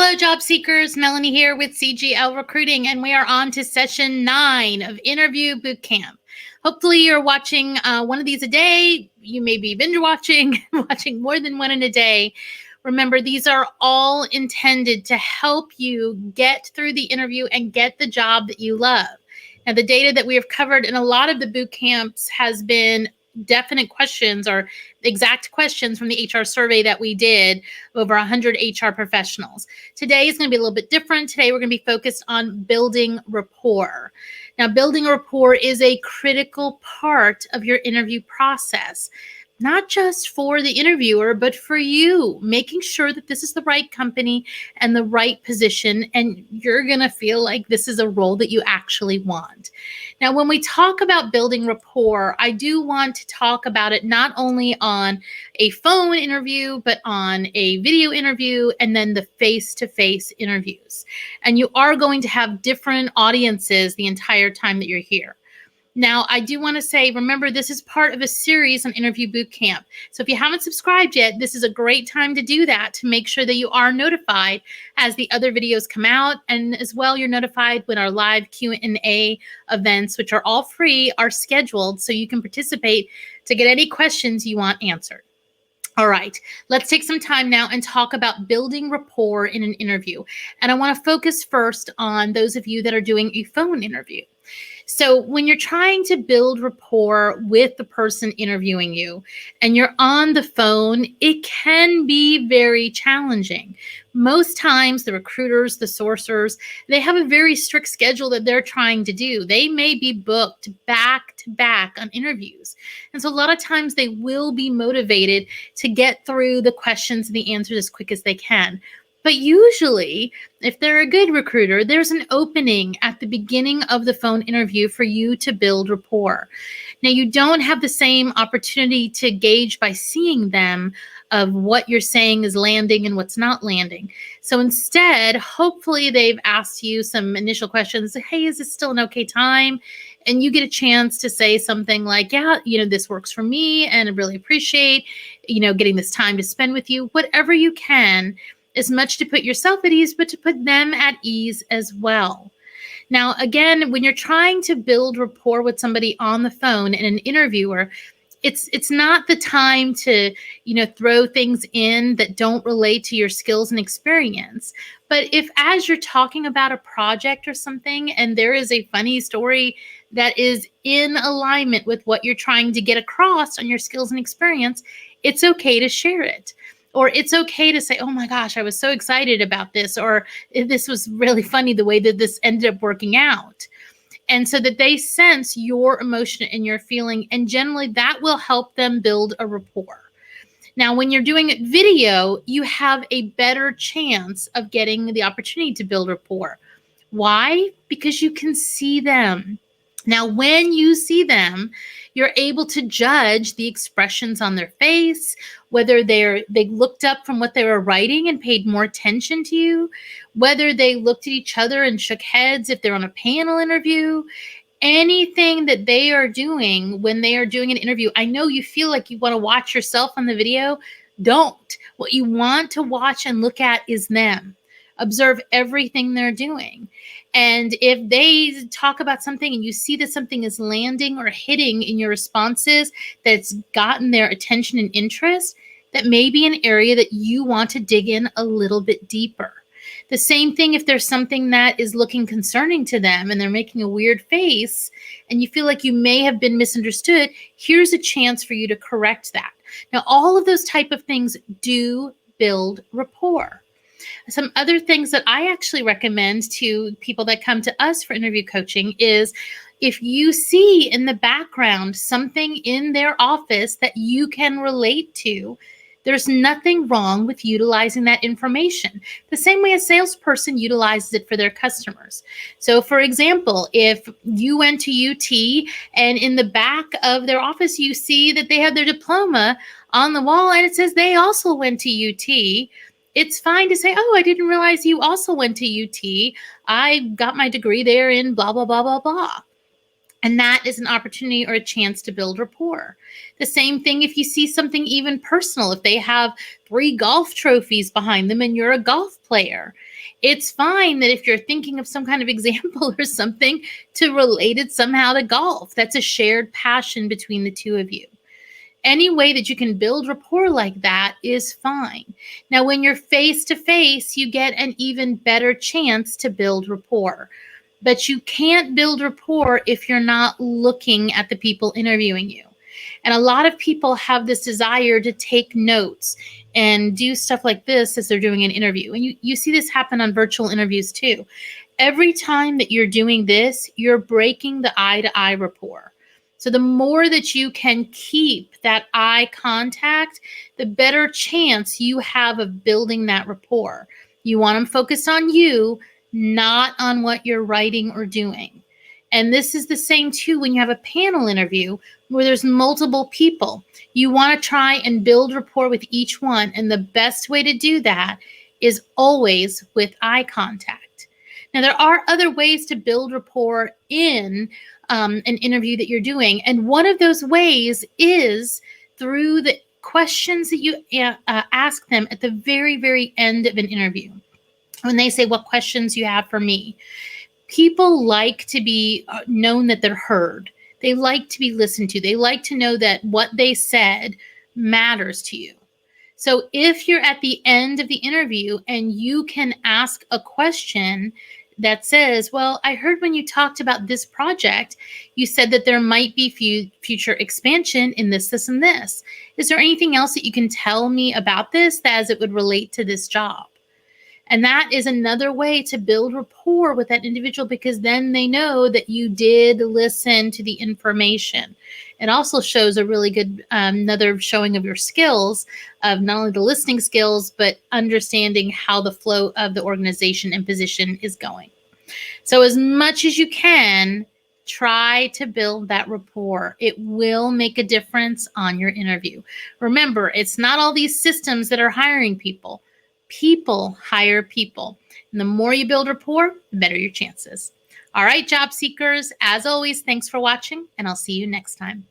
Hello, job seekers. Melanie here with CGL Recruiting, and we are on to session 9 of Interview Bootcamp. Hopefully, you're watching one of these a day. You may be binge watching, watching more than one in a day. Remember, these are all intended to help you get through the interview and get the job that you love. Now, the data that we have covered in a lot of the boot camps has been definite questions or exact questions from the HR survey that we did, over 100 HR professionals. Today is going to be a little bit different. Today we're going to be focused on building rapport. Now, building rapport is a critical part of your interview process, not just for the interviewer, but for you, making sure that this is the right company and the right position, and you're going to feel like this is a role that you actually want. Now, when we talk about building rapport, I do want to talk about it not only on a phone interview, but on a video interview, and then the face-to-face interviews. And you are going to have different audiences the entire time that you're here. Now, I do want to say, remember, this is part of a series on Interview Bootcamp. So if you haven't subscribed yet, this is a great time to do that, to make sure that you are notified as the other videos come out. And as well, you're notified when our live Q&A events, which are all free, are scheduled, so you can participate to get any questions you want answered. All right, let's take some time now and talk about building rapport in an interview. And I want to focus first on those of you that are doing a phone interview. So when you're trying to build rapport with the person interviewing you and you're on the phone, it can be very challenging. Most times the recruiters, the sourcers, they have a very strict schedule that they're trying to do. They may be booked back to back on interviews. And so a lot of times they will be motivated to get through the questions and the answers as quick as they can. But usually, if they're a good recruiter, there's an opening at the beginning of the phone interview for you to build rapport. Now, you don't have the same opportunity to gauge by seeing them of what you're saying is landing and what's not landing. So instead, hopefully they've asked you some initial questions. Hey, is this still an okay time? And you get a chance to say something like, yeah, this works for me, and I really appreciate, getting this time to spend with you. Whatever you can, as much to put yourself at ease, but to put them at ease as well. Now, again, when you're trying to build rapport with somebody on the phone and an interviewer, it's not the time to, throw things in that don't relate to your skills and experience. But if, as you're talking about a project or something, and there is a funny story that is in alignment with what you're trying to get across on your skills and experience, it's okay to share it. Or it's okay to say, oh my gosh, I was so excited about this, or this was really funny the way that this ended up working out. And so that they sense your emotion and your feeling, and generally that will help them build a rapport. Now, when you're doing it video, you have a better chance of getting the opportunity to build rapport. Why? Because you can see them. Now, when you see them, you're able to judge the expressions on their face, whether they looked up from what they were writing and paid more attention to you, whether they looked at each other and shook heads if they're on a panel interview, anything that they are doing when they are doing an interview. I know you feel like you want to watch yourself on the video. Don't. What you want to watch and look at is them. Observe everything they're doing. And if they talk about something and you see that something is landing or hitting in your responses that's gotten their attention and interest, that may be an area that you want to dig in a little bit deeper. The same thing if there's something that is looking concerning to them and they're making a weird face and you feel like you may have been misunderstood, here's a chance for you to correct that. Now, all of those type of things do build rapport. Some other things that I actually recommend to people that come to us for interview coaching is, if you see in the background something in their office that you can relate to, there's nothing wrong with utilizing that information, the same way a salesperson utilizes it for their customers. So, for example, if you went to UT and in the back of their office, you see that they have their diploma on the wall and it says they also went to UT, it's fine to say, oh, I didn't realize you also went to UT. I got my degree there in blah, blah, blah, blah, blah. And that is an opportunity or a chance to build rapport. The same thing if you see something even personal, if they have 3 golf trophies behind them and you're a golf player. It's fine that if you're thinking of some kind of example or something to relate it somehow to golf. That's a shared passion between the two of you. Any way that you can build rapport like that is fine. Now, when you're face to face, you get an even better chance to build rapport. But you can't build rapport if you're not looking at the people interviewing you. And a lot of people have this desire to take notes and do stuff like this as they're doing an interview. And you see this happen on virtual interviews too. Every time that you're doing this, you're breaking the eye to eye rapport. So the more that you can keep that eye contact, the better chance you have of building that rapport. You want them focused on you, not on what you're writing or doing. And this is the same too when you have a panel interview where there's multiple people. You want to try and build rapport with each one. And the best way to do that is always with eye contact. Now, there are other ways to build rapport in an interview that you're doing. And one of those ways is through the questions that you ask them at the very, very end of an interview. When they say, "What questions you have for me?" People like to be known that they're heard. They like to be listened to. They like to know that what they said matters to you. So if you're at the end of the interview and you can ask a question that says, "Well, I heard when you talked about this project, you said that there might be future expansion in this, this, and this. Is there anything else that you can tell me about this as it would relate to this job?" And that is another way to build rapport with that individual, because then they know that you did listen to the information. It also shows a really good, another showing of your skills, of not only the listening skills, but understanding how the flow of the organization and position is going. So as much as you can, try to build that rapport. It will make a difference on your interview. Remember, it's not all these systems that are hiring people. People hire people. And the more you build rapport, the better your chances. All right, job seekers, as always, thanks for watching, and I'll see you next time.